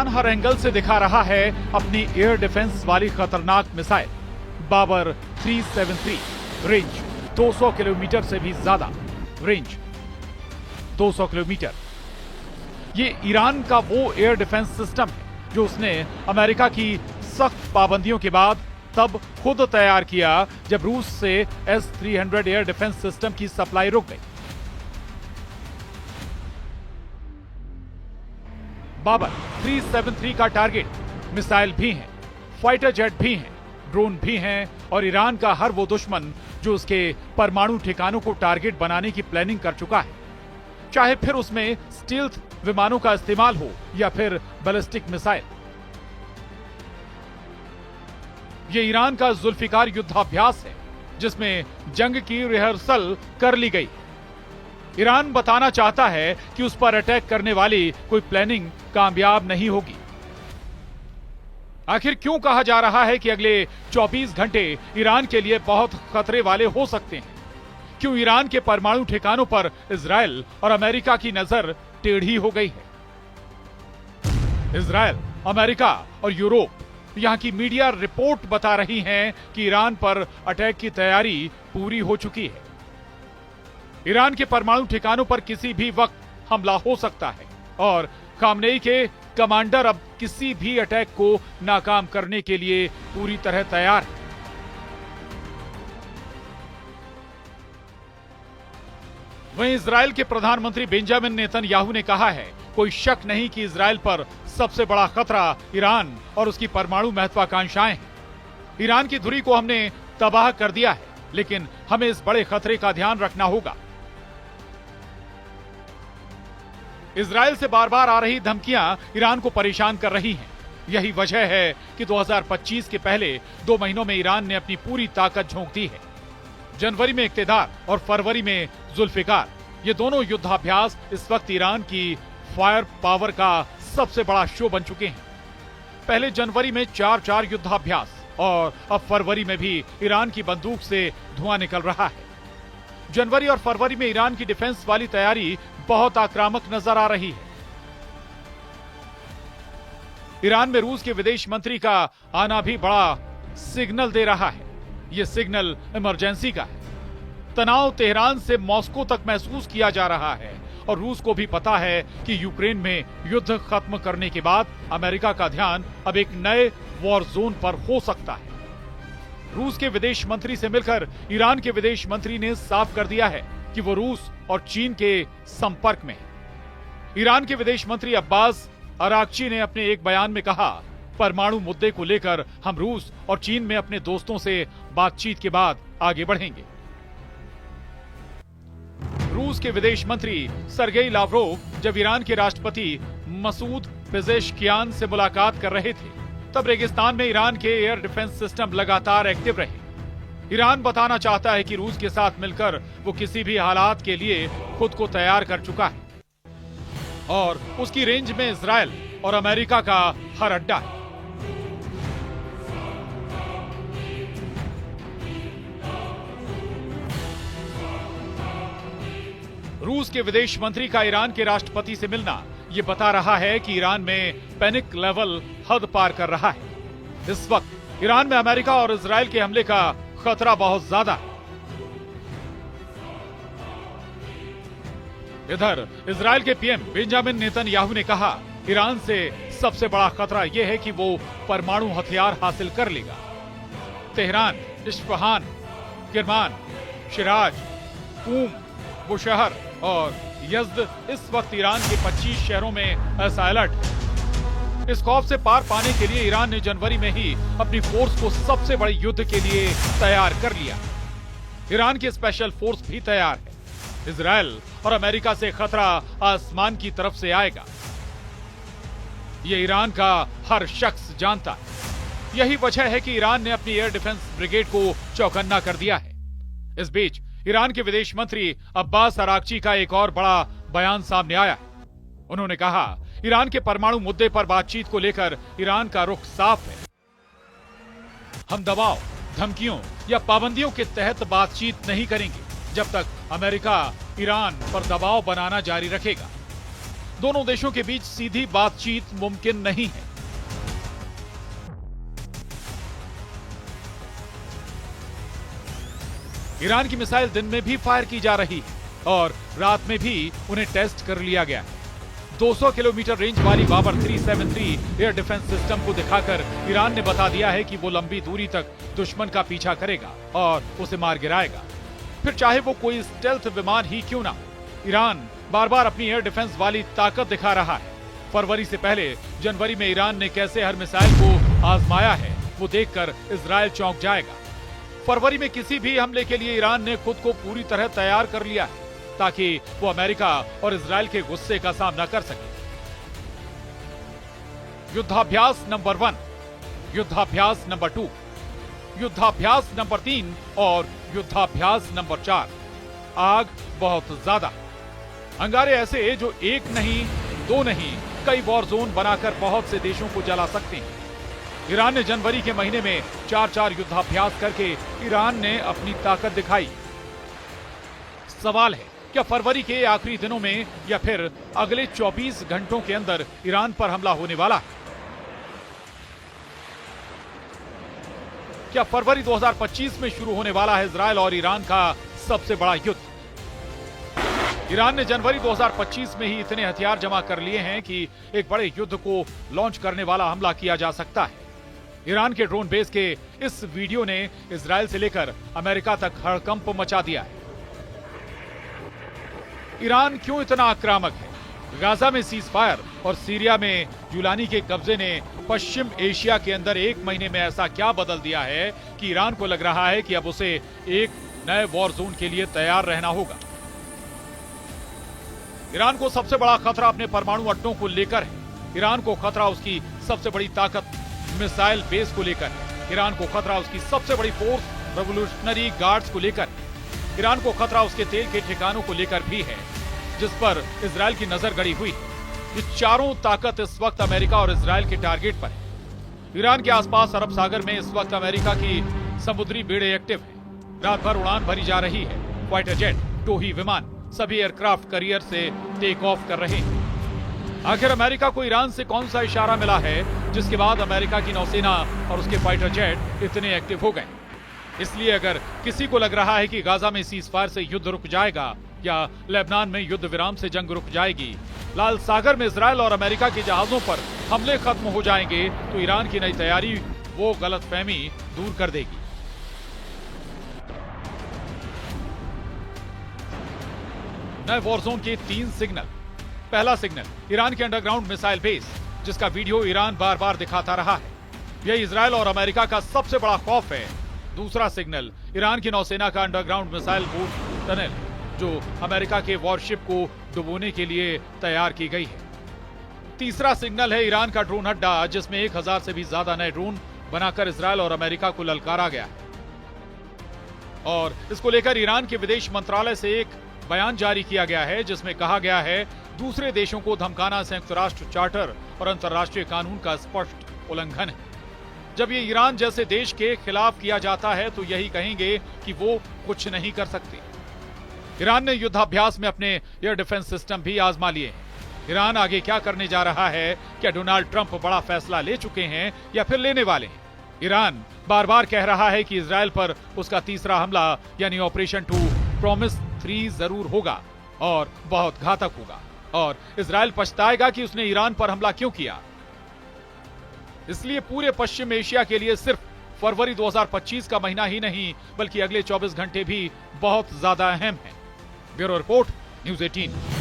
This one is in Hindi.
पाकिस्तान हर एंगल से दिखा रहा है अपनी एयर डिफेंस वाली खतरनाक मिसाइल बाबर 373, रेंज 200 किलोमीटर से भी ज्यादा, रेंज 200 किलोमीटर। ये ईरान का वो एयर डिफेंस सिस्टम है जो उसने अमेरिका की सख्त पाबंदियों के बाद तब खुद तैयार किया जब रूस से S-300 एयर डिफेंस सिस्टम की सप्लाई रुक गई। बाबर 373 का टारगेट मिसाइल भी हैं, फाइटर जेट भी हैं, ड्रोन भी हैं और ईरान का हर वो दुश्मन जो उसके परमाणु ठिकानों को टारगेट बनाने की प्लानिंग कर चुका है, चाहे फिर उसमें स्टील्थ विमानों का इस्तेमाल हो या फिर बैलिस्टिक मिसाइल। ये ईरान का जुल्फिकार युद्धाभ्यास है जिसमें जंग की रिहर्सल कर ली गई। ईरान बताना चाहता है कि उस पर अटैक करने वाली कोई प्लानिंग कामयाब नहीं होगी। आखिर क्यों कहा जा रहा है कि अगले 24 घंटे ईरान के लिए बहुत खतरे वाले हो सकते हैं? क्यों ईरान के परमाणु ठिकानों पर इजराइल और अमेरिका की नजर टेढ़ी हो गई है? इजराइल, अमेरिका और यूरोप, यहां की मीडिया रिपोर्ट बता रही हैं कि ईरान पर अटैक की तैयारी पूरी हो चुकी है। ईरान के परमाणु ठिकानों पर किसी भी वक्त हमला हो सकता है और खामनेई के कमांडर अब किसी भी अटैक को नाकाम करने के लिए पूरी तरह तैयार है। वहीं इजराइल के प्रधानमंत्री बेंजामिन नेतन्याहू ने कहा है, कोई शक नहीं कि इजराइल पर सबसे बड़ा खतरा ईरान और उसकी परमाणु महत्वाकांक्षाएं हैं। ईरान की धुरी को हमने तबाह कर दिया है, लेकिन हमें इस बड़े खतरे का ध्यान रखना होगा। इजराइल से बार बार आ रही धमकियां ईरान को परेशान कर रही हैं। यही वजह है कि 2025 के पहले 2 महीनों में ईरान ने अपनी पूरी ताकत झोंक दी है। जनवरी में इक्तेदार और फरवरी में जुल्फिकार, ये दोनों युद्धाभ्यास इस वक्त ईरान की फायर पावर का सबसे बड़ा शो बन चुके हैं। पहले जनवरी में 4 युद्धाभ्यास और अब फरवरी में भी ईरान की बंदूक से धुआं निकल रहा है। जनवरी और फरवरी में ईरान की डिफेंस वाली तैयारी बहुत आक्रामक नजर आ रही है। ईरान में रूस के विदेश मंत्री का आना भी बड़ा सिग्नल दे रहा है। यह सिग्नल इमरजेंसी का है। तनाव तेहरान से मॉस्को तक महसूस किया जा रहा है और रूस को भी पता है कि यूक्रेन में युद्ध खत्म करने के बाद अमेरिका का ध्यान अब एक नए वॉर जोन पर हो सकता है। रूस के विदेश मंत्री से मिलकर ईरान के विदेश मंत्री ने साफ कर दिया है कि वो रूस और चीन के संपर्क में है। ईरान के विदेश मंत्री अब्बास अराक्ची ने अपने एक बयान में कहा, परमाणु मुद्दे को लेकर हम रूस और चीन में अपने दोस्तों से बातचीत के बाद आगे बढ़ेंगे। रूस के विदेश मंत्री सरगेई लावरोव जब ईरान के राष्ट्रपति मसूद पेजेश्कियान से मुलाकात कर रहे थे, तब रेगिस्तान में ईरान के एयर डिफेंस सिस्टम लगातार एक्टिव रहे। ईरान बताना चाहता है कि रूस के साथ मिलकर वो किसी भी हालात के लिए खुद को तैयार कर चुका है और उसकी रेंज में इजराइल और अमेरिका का हर अड्डा है। रूस के विदेश मंत्री का ईरान के राष्ट्रपति से मिलना ये बता रहा है कि ईरान में पैनिक लेवल हद पार कर रहा है। इस वक्त ईरान में अमेरिका और इजराइल के हमले का खतरा बहुत ज्यादा है। इधर इजराइल के पीएम बेंजामिन नेतन्याहू ने कहा, ईरान से सबसे बड़ा खतरा यह है कि वो परमाणु हथियार हासिल कर लेगा। तेहरान, इस्फहान, किरमान, शिराज, कूम, बुशहर और यज़्द इस वक्त ईरान के 25 शहरों में ऐसा अलर्ट है। इस खौफ से पार पाने के लिए ईरान ने जनवरी में ही अपनी फोर्स को सबसे बड़े युद्ध के लिए तैयार कर लिया। ईरान की स्पेशल फोर्स भी तैयार है। इजराइल और अमेरिका से खतरा आसमान की तरफ से आएगा, ये ईरान का हर शख्स जानता है। यही वजह है कि ईरान ने अपनी एयर डिफेंस ब्रिगेड को चौकन्ना कर दिया है। इस बीच ईरान के विदेश मंत्री अब्बास अराक्ची का एक और बड़ा बयान सामने आया है। उन्होंने कहा, ईरान के परमाणु मुद्दे पर बातचीत को लेकर ईरान का रुख साफ है। हम दबाव, धमकियों या पाबंदियों के तहत बातचीत नहीं करेंगे जब तक अमेरिका ईरान पर दबाव बनाना जारी रखेगा। दोनों देशों के बीच सीधी बातचीत मुमकिन नहीं है। ईरान की मिसाइल दिन में भी फायर की जा रही है और रात में भी उन्हें टेस्ट कर लिया गया है। 200 किलोमीटर रेंज वाली बाबर 373 एयर डिफेंस सिस्टम को दिखाकर ईरान ने बता दिया है कि वो लंबी दूरी तक दुश्मन का पीछा करेगा और उसे मार गिराएगा, फिर चाहे वो कोई स्टेल्थ विमान ही क्यों ना। ईरान बार बार अपनी एयर डिफेंस वाली ताकत दिखा रहा है। फरवरी से पहले जनवरी में ईरान ने कैसे हर मिसाइल को आजमाया है वो देखकर इजराइल चौंक जाएगा। फरवरी में किसी भी हमले के लिए ईरान ने खुद को पूरी तरह तैयार कर लिया है ताकि वो अमेरिका और इजराइल के गुस्से का सामना कर सके। युद्धाभ्यास नंबर 1, युद्धाभ्यास नंबर 2, युद्धाभ्यास नंबर 3 और युद्धाभ्यास नंबर 4। आग बहुत ज्यादा, अंगारे ऐसे जो एक नहीं, दो नहीं, कई वॉर जोन बनाकर बहुत से देशों को जला सकते हैं। ईरान ने जनवरी के महीने में 4 युद्धाभ्यास करके ईरान ने अपनी ताकत दिखाई। सवाल है क्या फरवरी के आखिरी दिनों में या फिर अगले 24 घंटों के अंदर ईरान पर हमला होने वाला है? क्या फरवरी 2025 में शुरू होने वाला है इजराइल और ईरान का सबसे बड़ा युद्ध? ईरान ने जनवरी 2025 में ही इतने हथियार जमा कर लिए हैं कि एक बड़े युद्ध को लॉन्च करने वाला हमला किया जा सकता है। ईरान के ड्रोन बेस के इस वीडियो ने इजराइल से लेकर अमेरिका तक हड़कंप मचा दिया है। ईरान क्यों इतना आक्रामक है? गाजा में सीज फायर और सीरिया में जुलानी के कब्जे ने पश्चिम एशिया के अंदर एक महीने में ऐसा क्या बदल दिया है कि ईरान को लग रहा है कि अब उसे एक नए वॉर जोन के लिए तैयार रहना होगा। ईरान को सबसे बड़ा खतरा अपने परमाणु अड्डों को लेकर है। ईरान को खतरा उसकी सबसे बड़ी ताकत मिसाइल बेस को लेकर है। ईरान को खतरा उसकी सबसे बड़ी फोर्स रेवोल्यूशनरी गार्ड्स को लेकर है। ईरान को खतरा उसके तेल के ठिकानों को लेकर भी है जिस पर इजराइल की नजर गड़ी हुई है। ये चारों ताकत इस वक्त अमेरिका और इजराइल के टारगेट पर है। ईरान के आसपास अरब सागर में इस वक्त अमेरिका की समुद्री बेड़े एक्टिव है। रात भर उड़ान भरी जा रही है। फाइटर जेट, टोही विमान सभी एयरक्राफ्ट करियर से टेक ऑफ कर रहे हैं। आखिर अमेरिका को ईरान से कौन सा इशारा मिला है जिसके बाद अमेरिका की नौसेना और उसके फाइटर जेट इतने एक्टिव हो गए? इसलिए अगर किसी को लग रहा है कि गाजा में सीज फायर से युद्ध रुक जाएगा या लेबनान में युद्ध विराम से जंग रुक जाएगी, लाल सागर में इजराइल और अमेरिका के जहाजों पर हमले खत्म हो जाएंगे, तो ईरान की नई तैयारी वो गलतफहमी दूर कर देगी। नए वॉरजोन के 3 सिग्नल। पहला सिग्नल ईरान के अंडरग्राउंड मिसाइल बेस जिसका वीडियो ईरान बार बार दिखाता रहा है। यह इजराइल और अमेरिका का सबसे बड़ा खौफ है। दूसरा सिग्नल ईरान की नौसेना का अंडरग्राउंड मिसाइल बूट टनल जो अमेरिका के वॉरशिप को डुबोने के लिए तैयार की गई है। तीसरा सिग्नल है ईरान का ड्रोन अड्डा जिसमें 1000 से भी ज्यादा नए ड्रोन बनाकर इजराइल और अमेरिका को ललकारा गया है। और इसको लेकर ईरान के विदेश मंत्रालय से एक बयान जारी किया गया है जिसमें कहा गया है दूसरे देशों को धमकाना संयुक्त राष्ट्र चार्टर और अंतर्राष्ट्रीय कानून का स्पष्ट उल्लंघन है। जब ये ईरान जैसे देश के खिलाफ किया जाता है तो यही कहेंगे कि वो कुछ नहीं कर सकते। ईरान ने युद्धाभ्यास में अपने एयर डिफेंस सिस्टम भी आजमा लिए हैं। ईरान आगे क्या करने जा रहा है? क्या डोनाल्ड ट्रंप बड़ा फैसला ले चुके हैं या फिर लेने वाले हैं? ईरान बार बार कह रहा है कि इजराइल पर उसका तीसरा हमला यानी ऑपरेशन 2 प्रॉमिस 3 जरूर होगा और बहुत घातक होगा और इजराइल पछताएगा कि उसने ईरान पर हमला क्यों किया। इसलिए पूरे पश्चिम एशिया के लिए सिर्फ फरवरी 2025 का महीना ही नहीं बल्कि अगले 24 घंटे भी बहुत ज्यादा अहम है। Bureau report, news 18।